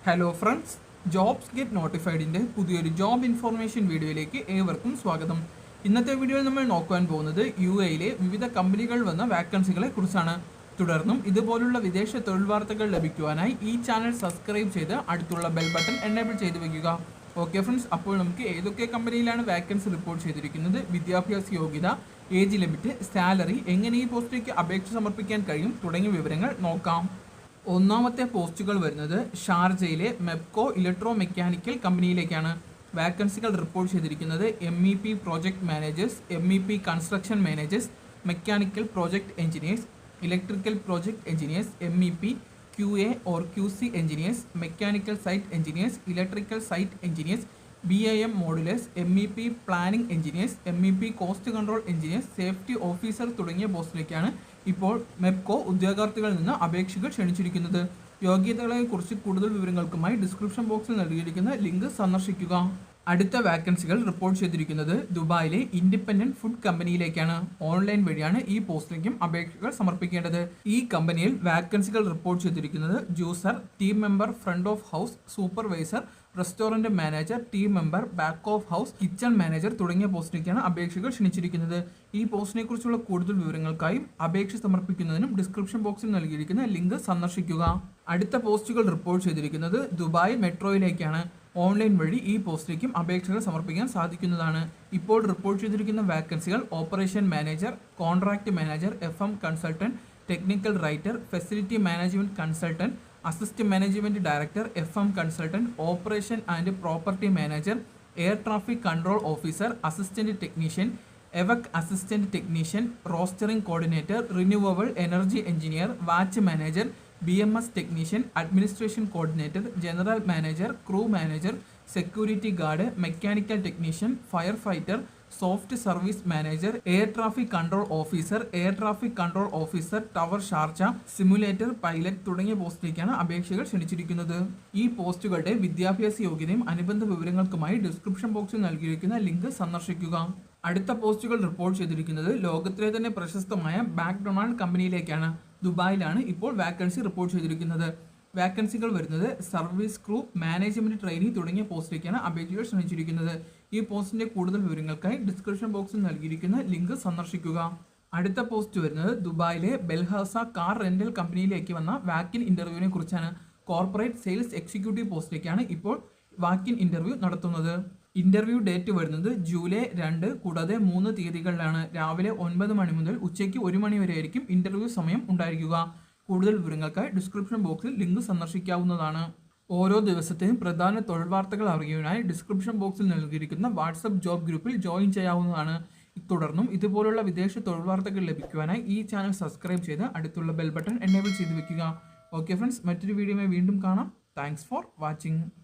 Hello friends, jobs get നോട്ടിഫൈഡിൻ്റെ പുതിയൊരു job information വീഡിയോയിലേക്ക് ഏവർക്കും സ്വാഗതം. ഇന്നത്തെ വീഡിയോയിൽ നമ്മൾ നോക്കാൻ പോകുന്നത് UAE വിവിധ കമ്പനികൾ വന്ന വാക്കൻസികളെ കുറിച്ചാണ്. തുടർന്നും ഇതുപോലുള്ള വിദേശ തൊഴിൽ വാർത്തകൾ ലഭിക്കുവാനായി ഈ ചാനൽ സബ്സ്ക്രൈബ് ചെയ്ത് അടുത്തുള്ള ബെൽ ബട്ടൺ എനേബിൾ ചെയ്ത് വയ്ക്കുക. ഓക്കെ ഫ്രണ്ട്സ്, അപ്പോൾ നമുക്ക് ഏതൊക്കെ കമ്പനിയിലാണ് വാക്കൻസി റിപ്പോർട്ട് ചെയ്തിരിക്കുന്നത്, വിദ്യാഭ്യാസ യോഗ്യത, ഏജ് ലിമിറ്റ്, സാലറി, എങ്ങനെ ഈ പോസ്റ്റിലേക്ക് അപേക്ഷ സമർപ്പിക്കാൻ കഴിയും തുടങ്ങിയ വിവരങ്ങൾ നോക്കാം. ഒന്നാമത്തെ പോസ്റ്റുകൾ വരുന്നത് ഷാർജയിലെ മെപ്കോ ഇലക്ട്രോ മെക്കാനിക്കൽ കമ്പനിയിലേക്കാണ്. വാക്കൻസികൾ റിപ്പോർട്ട് ചെയ്തിരിക്കുന്നത് MEP project managers, MEP construction managers, mechanical project engineers, electrical project engineers, MEP QA or QC engineers, mechanical site engineers, electrical site engineers, BIM modellers, MEP planning engineers, MEP cost control engineers, safety officer തുടങ്ങിയ പോസ്റ്റിലേക്കാണ് ഇപ്പോൾ മെപ്കോ ഉദ്യോഗാർത്ഥികളിൽ നിന്ന് അപേക്ഷകൾ ക്ഷണിച്ചിരിക്കുന്നത്. യോഗ്യതകളെക്കുറിച്ച് കൂടുതൽ വിവരങ്ങൾക്കുമായി description ബോക്സിൽ നൽകിയിരിക്കുന്ന link സന്ദർശിക്കുക. അടുത്ത വാക്കൻസികൾ റിപ്പോർട്ട് ചെയ്തിരിക്കുന്നത് ദുബായിലെ ഇൻഡിപെൻഡന്റ് ഫുഡ് കമ്പനിയിലേക്കാണ്. ഓൺലൈൻ വഴിയാണ് ഈ പോസ്റ്റിലേക്കും അപേക്ഷകൾ സമർപ്പിക്കേണ്ടത്. ഈ കമ്പനിയിൽ വാക്കൻസികൾ റിപ്പോർട്ട് ചെയ്തിരിക്കുന്നത് juicer, team member, front of house, supervisor, restaurant manager, team member, back of house, kitchen manager തുടങ്ങിയ പോസ്റ്റിലേക്കാണ് അപേക്ഷകൾ ക്ഷണിച്ചിരിക്കുന്നത്. ഈ പോസ്റ്റിനെ കുറിച്ചുള്ള കൂടുതൽ വിവരങ്ങൾക്കായും അപേക്ഷ സമർപ്പിക്കുന്നതിനും ഡിസ്ക്രിപ്ഷൻ ബോക്സിൽ നൽകിയിരിക്കുന്ന ലിങ്ക് സന്ദർശിക്കുക. അടുത്ത പോസ്റ്റുകൾ റിപ്പോർട്ട് ചെയ്തിരിക്കുന്നത് ദുബായ് മെട്രോയിലേക്കാണ്. ഓൺലൈൻ വഴി ഈ പോസ്റ്റിലേക്കും അപേക്ഷകൾ സമർപ്പിക്കാൻ സാധിക്കുന്നതാണ്. ഇപ്പോൾ റിപ്പോർട്ട് ചെയ്തിരിക്കുന്ന വാക്കൻസികൾ operation manager, contract manager, FM consultant, technical writer, facility management consultant, assistant management director, FM consultant, operation and property manager, air traffic control officer, assistant technician, എവക് assistant technician, rostering coordinator, renewable energy engineer, watch manager, BMS technician, administration coordinator, general manager, crew manager, security guard, mechanical technician, firefighter, soft service manager, air traffic control officer, air traffic control officer, tower Sharjah, simulator pilot തുടങ്ങിയ പോസ്റ്റിലേക്കാണ് അപേക്ഷകൾ ക്ഷണിച്ചിരിക്കുന്നത്. ഈ പോസ്റ്റുകളുടെ വിദ്യാഭ്യാസ യോഗ്യതയും അനുബന്ധ വിവരങ്ങൾക്കുമായി description ബോക്സിൽ നൽകിയിരിക്കുന്ന link സന്ദർശിക്കുക. അടുത്ത പോസ്റ്റുകൾ റിപ്പോർട്ട് ചെയ്തിരിക്കുന്നത് ലോകത്തിലെ തന്നെ പ്രശസ്തമായ മാക്ഡൊണാൾഡ് കമ്പനിയിലേക്കാണ്. ദുബായിലാണ് ഇപ്പോൾ വാക്കൻസി റിപ്പോർട്ട് ചെയ്തിരിക്കുന്നത്. വാക്കൻസികൾ വരുന്നത് സർവീസ് ക്രൂ, മാനേജ്മെന്റ് ട്രെയിനി തുടങ്ങിയ പോസ്റ്റിലേക്കാണ് അപേക്ഷകൾ ക്ഷണിച്ചിരിക്കുന്നത്. ഈ പോസ്റ്റിന്റെ കൂടുതൽ വിവരങ്ങൾക്കായി ഡിസ്ക്രിപ്ഷൻ ബോക്സിൽ നൽകിയിരിക്കുന്ന ലിങ്ക് സന്ദർശിക്കുക. അടുത്ത പോസ്റ്റ് വരുന്നത് ദുബായിലെ ബെൽഹാസ കാർ റെന്റൽ കമ്പനിയിലേക്ക് വന്ന വാക്കിൻ ഇന്റർവ്യൂവിനെ കുറിച്ചാണ്. കോർപ്പറേറ്റ് സെയിൽസ് എക്സിക്യൂട്ടീവ് പോസ്റ്റിലേക്കാണ് ഇപ്പോൾ വാക്കിൻ ഇന്റർവ്യൂ നടത്തുന്നത്. ഇന്റർവ്യൂ ഡേറ്റ് വരുന്നത് ജൂലൈ 2 കൂടാതെ 3 തീയതികളിലാണ്. രാവിലെ 9 മണി മുതൽ ഉച്ചയ്ക്ക് 1 മണി വരെ ആയിരിക്കും ഇന്റർവ്യൂ സമയം ഉണ്ടായിരിക്കുക. കൂടുതൽ വിവരങ്ങൾക്കായി ഡിസ്ക്രിപ്ഷൻ ബോക്സിൽ ലിങ്ക് സന്ദർശിക്കാവുന്നതാണ്. ഓരോ ദിവസത്തെയും പ്രധാന തൊഴിൽ വാർത്തകൾ അറിയുവാനായി ഡിസ്ക്രിപ്ഷൻ ബോക്സിൽ നൽകിയിരിക്കുന്ന വാട്സപ്പ് ജോബ് ഗ്രൂപ്പിൽ ജോയിൻ ചെയ്യാവുന്നതാണ്. തുടർന്നും ഇതുപോലുള്ള വിദേശ തൊഴിൽ വാർത്തകൾ ലഭിക്കുവാനായി ഈ ചാനൽ സബ്സ്ക്രൈബ് ചെയ്ത് അടുത്തുള്ള ബെൽ ബട്ടൺ എനേബിൾ ചെയ്ത് വെക്കുക. ഓക്കെ ഫ്രണ്ട്സ്, മറ്റൊരു വീഡിയോയുമായി വീണ്ടും കാണാം. Thanks for watching.